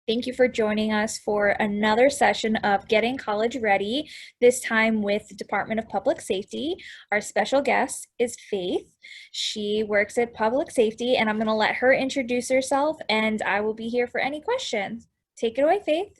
Thank you for joining us for another session of Getting College Ready, this time with the Department of Public Safety. Our special guest is Faith. She works at Public Safety, and I'm going to let her introduce herself, and I will be here for any questions. Take it away, Faith.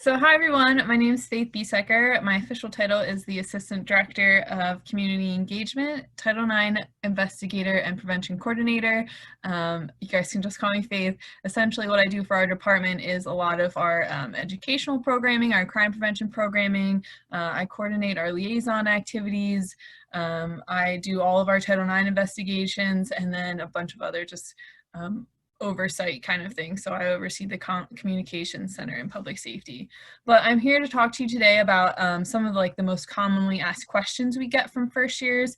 So hi everyone, my name is Faith Biesecker. My official title is the Assistant Director of Community Engagement, Title IX Investigator and Prevention Coordinator. You guys can just call me Faith. Essentially what I do for our department is a lot of our educational programming, our crime prevention programming. I coordinate our liaison activities. I do all of our Title IX investigations and then a bunch of other just oversight kind of thing. So I oversee the communications center in public safety. But I'm here to talk to you today about some of the most commonly asked questions we get from first years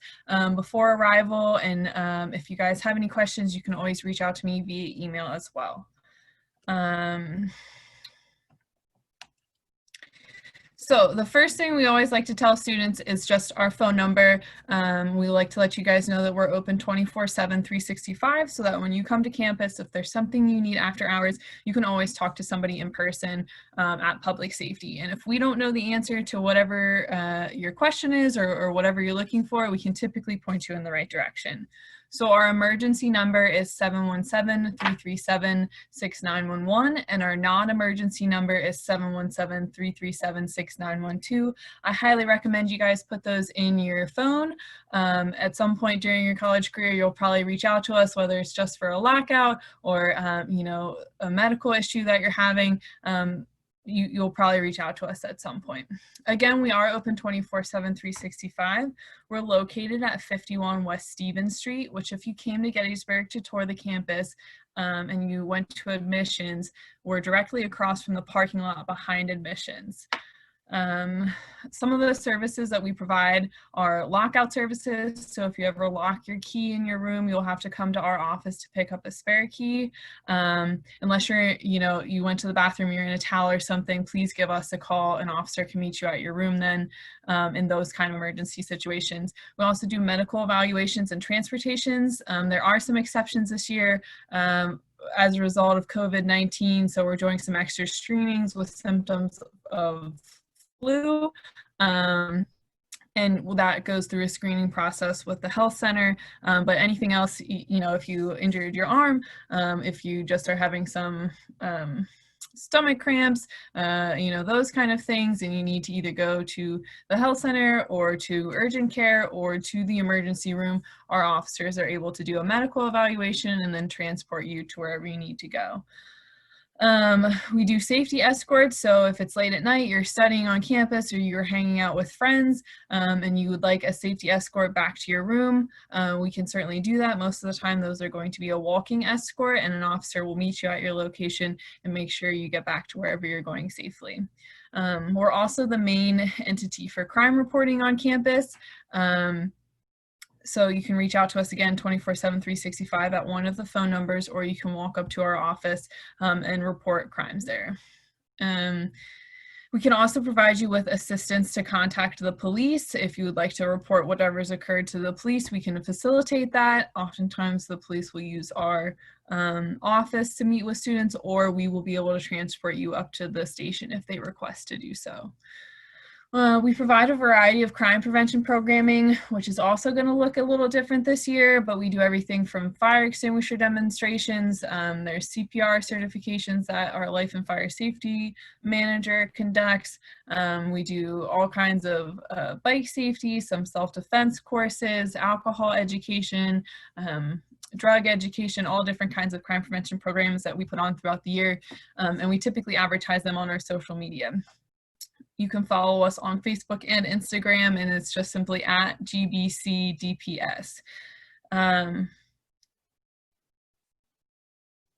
before arrival. And if you guys have any questions, you can always reach out to me via email as well. So the first thing we always like to tell students is just our phone number. We like to let you guys know that we're open 24/7, 365, so that when you come to campus, if there's something you need after hours, you can always talk to somebody in person at public safety. And if we don't know the answer to whatever your question is or whatever you're looking for, we can typically point you in the right direction. So our emergency number is 717-337-6911, and our non-emergency number is 717-337-6912. I highly recommend you guys put those in your phone. At some point during your college career, you'll probably reach out to us, whether it's just for a lockout or a medical issue that you're having. You'll probably reach out to us at some point. Again, we are open 24/7, 365. We're located at 51 West Stevens Street, which if you came to Gettysburg to tour the campus and you went to admissions, we're directly across from the parking lot behind admissions. Some of the services that we provide are lockout services. So if you ever lock your key in your room, you'll have to come to our office to pick up a spare key. Unless you went to the bathroom, you're in a towel or something, please give us a call. An officer can meet you at your room then in those kind of emergency situations. We also do medical evaluations and transportations. There are some exceptions this year. As a result of COVID-19, so we're doing some extra screenings with symptoms of flu, and that goes through a screening process with the health center. But anything else, if you injured your arm, if you just are having some stomach cramps, those kind of things, and you need to either go to the health center or to urgent care or to the emergency room, our officers are able to do a medical evaluation and then transport you to wherever you need to go. We do safety escorts, so if it's late at night, you're studying on campus or you're hanging out with friends and you would like a safety escort back to your room, we can certainly do that. Most of the time, those are going to be a walking escort, and an officer will meet you at your location and make sure you get back to wherever you're going safely. We're also the main entity for crime reporting on campus. So you can reach out to us again 24/7, 365 at one of the phone numbers, or you can walk up to our office and report crimes there. We can also provide you with assistance to contact the police. If you would like to report whatever's occurred to the police, we can facilitate that. Oftentimes the police will use our office to meet with students, or we will be able to transport you up to the station if they request to do so. We provide a variety of crime prevention programming, which is also going to look a little different this year, but we do everything from fire extinguisher demonstrations. There's CPR certifications that our Life and Fire Safety Manager conducts. We do all kinds of bike safety, some self-defense courses, alcohol education, drug education, all different kinds of crime prevention programs that we put on throughout the year, and we typically advertise them on our social media. You can follow us on Facebook and Instagram, and it's just simply at GBCDPS.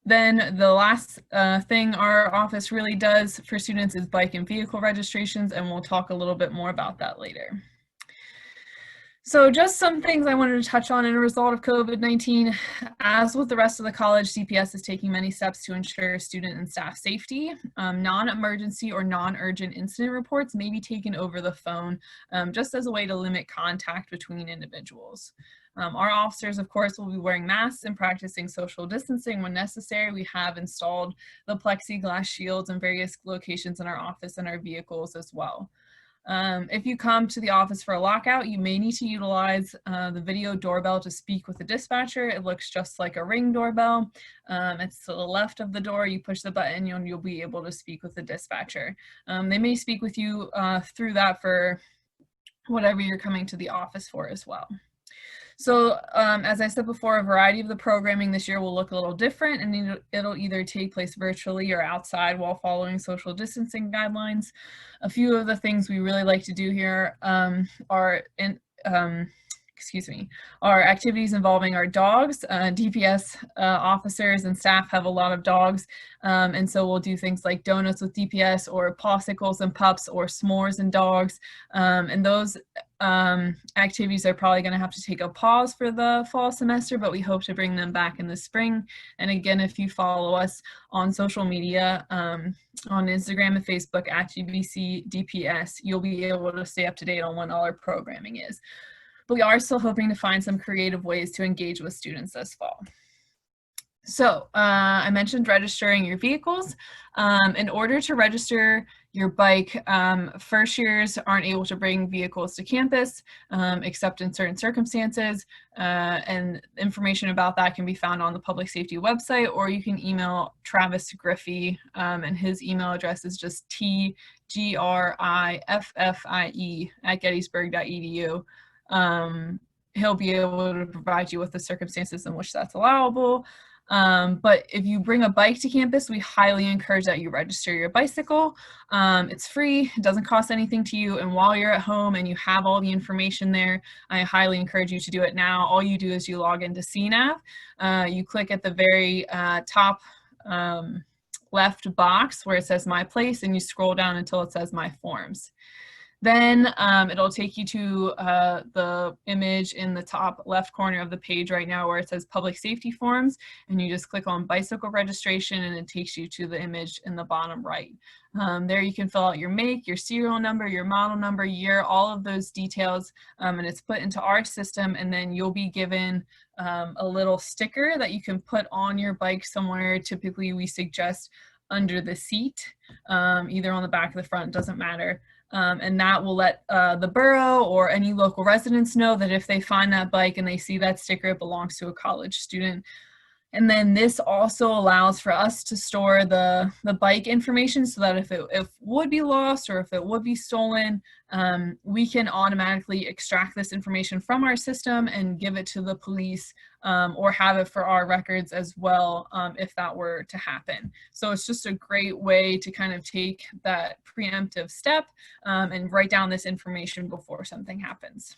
Then the last thing our office really does for students is bike and vehicle registrations, and we'll talk a little bit more about that later. So just some things I wanted to touch on in a result of COVID-19. As with the rest of the college, DPS is taking many steps to ensure student and staff safety. Non-emergency or non-urgent incident reports may be taken over the phone just as a way to limit contact between individuals. Our officers, of course, will be wearing masks and practicing social distancing when necessary. We have installed the plexiglass shields in various locations in our office and our vehicles as well. If you come to the office for a lockout, you may need to utilize the video doorbell to speak with the dispatcher. It looks just like a Ring doorbell. It's to the left of the door. You push the button and you'll be able to speak with the dispatcher. They may speak with you through that for whatever you're coming to the office for as well. So as I said before, a variety of the programming this year will look a little different, and it'll either take place virtually or outside while following social distancing guidelines. A few of the things we really like to do here are activities involving our dogs. DPS officers and staff have a lot of dogs, and so we'll do things like donuts with DPS, or popsicles and pups, or s'mores and dogs, and those activities are probably going to have to take a pause for the fall semester, but we hope to bring them back in the spring. And again, if you follow us on social media, on Instagram and Facebook at GBC DPS, you'll be able to stay up to date on when all our programming is. But we are still hoping to find some creative ways to engage with students this fall. So I mentioned registering your vehicles. In order to register your bike, first years aren't able to bring vehicles to campus except in certain circumstances, and information about that can be found on the public safety website, or you can email Travis Griffey, and his email address is just tgriffie@gettysburg.edu. He'll be able to provide you with the circumstances in which that's allowable. But if you bring a bike to campus, we highly encourage that you register your bicycle. It's free, it doesn't cost anything to you, and while you're at home and you have all the information there, I highly encourage you to do it now. All you do is you log into CNAV, you click at the very top left box where it says My Place, and you scroll down until it says My Forms. Then it'll take you to the image in the top left corner of the page right now where it says Public Safety Forms, and you just click on Bicycle Registration, and it takes you to the image in the bottom right. There you can fill out your make, your serial number, your model number, year, all of those details, and it's put into our system, and then you'll be given a little sticker that you can put on your bike somewhere. Typically we suggest under the seat, either on the back or the front, doesn't matter. And that will let the borough or any local residents know that if they find that bike and they see that sticker, it belongs to a college student. And then this also allows for us to store the bike information, so that if it would be lost or if it would be stolen, we can automatically extract this information from our system and give it to the police, or have it for our records as well, if that were to happen. So it's just a great way to kind of take that preemptive step and write down this information before something happens.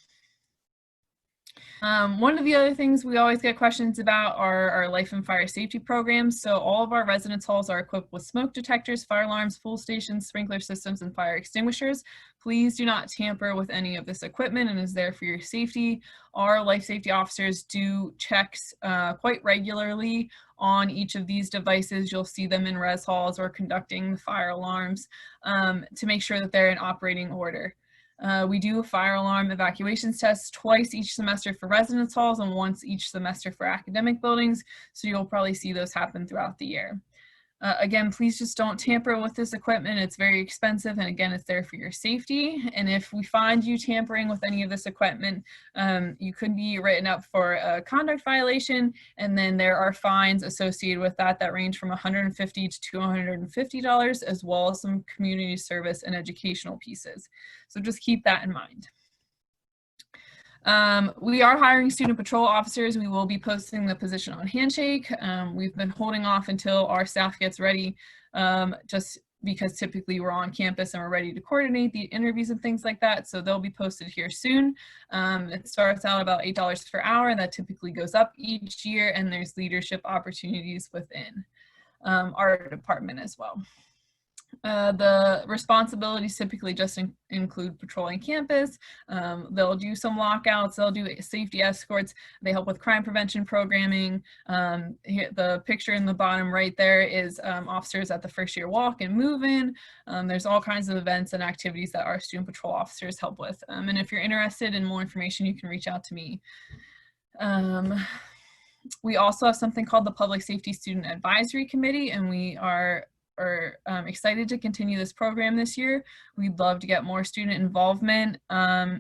One of the other things we always get questions about are our life and fire safety programs. So all of our residence halls are equipped with smoke detectors, fire alarms, fuel stations, sprinkler systems, and fire extinguishers. Please do not tamper with any of this equipment, and is there for your safety. Our life safety officers do checks quite regularly on each of these devices. You'll see them in res halls or conducting the fire alarms to make sure that they're in operating order. We do fire alarm evacuations tests twice each semester for residence halls and once each semester for academic buildings, so you'll probably see those happen throughout the year. Again, please just don't tamper with this equipment. It's very expensive, and again, it's there for your safety. And if we find you tampering with any of this equipment, you could be written up for a conduct violation, and then there are fines associated with that range from $150 to $250, as well as some community service and educational pieces. So just keep that in mind. We are hiring student patrol officers. We will be posting the position on Handshake. We've been holding off until our staff gets ready, just because typically we're on campus and we're ready to coordinate the interviews and things like that. So they'll be posted here soon. It starts out about $8 per hour, and that typically goes up each year, and there's leadership opportunities within our department as well. The responsibilities typically just include patrolling campus. They'll do some lockouts, they'll do safety escorts, they help with crime prevention programming. Here, the picture in the bottom right there is officers at the first year walk and move-in. There's all kinds of events and activities that our student patrol officers help with. And if you're interested in more information, you can reach out to me. Um, we also have something called the Public Safety Student Advisory Committee, and we are excited to continue this program this year. We'd love to get more student involvement.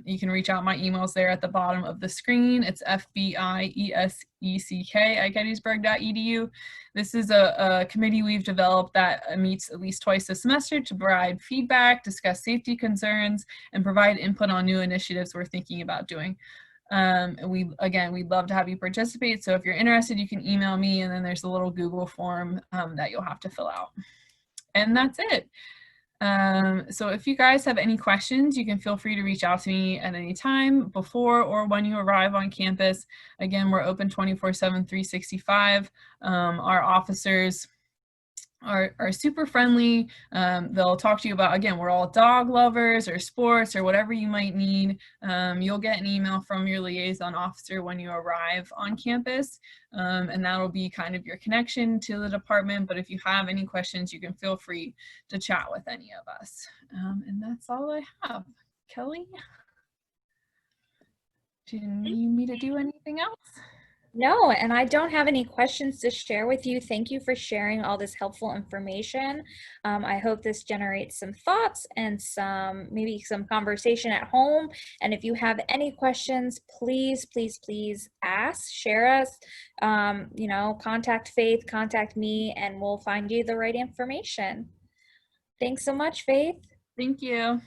You can reach out. My email's there at the bottom of the screen. It's fbieseck@gettysburg.edu. This is a committee we've developed that meets at least twice a semester to provide feedback, discuss safety concerns, and provide input on new initiatives we're thinking about doing. We'd love to have you participate. So if you're interested, you can email me, and then there's a little Google form that you'll have to fill out. And that's it. So if you guys have any questions, you can feel free to reach out to me at any time before or when you arrive on campus. Again, we're open 24/7, 365. Our officers are super friendly. They'll talk to you about, again, we're all dog lovers or sports or whatever you might need. You'll get an email from your liaison officer when you arrive on campus, and that'll be kind of your connection to the department. But if you have any questions, you can feel free to chat with any of us. And that's all I have. Kelly, do you need me to do anything else? No, and I don't have any questions to share with you. Thank you for sharing all this helpful information. I hope this generates some thoughts and maybe some conversation at home. And if you have any questions, please, please, please ask, share us, contact Faith, contact me, and we'll find you the right information. Thanks so much, Faith. Thank you.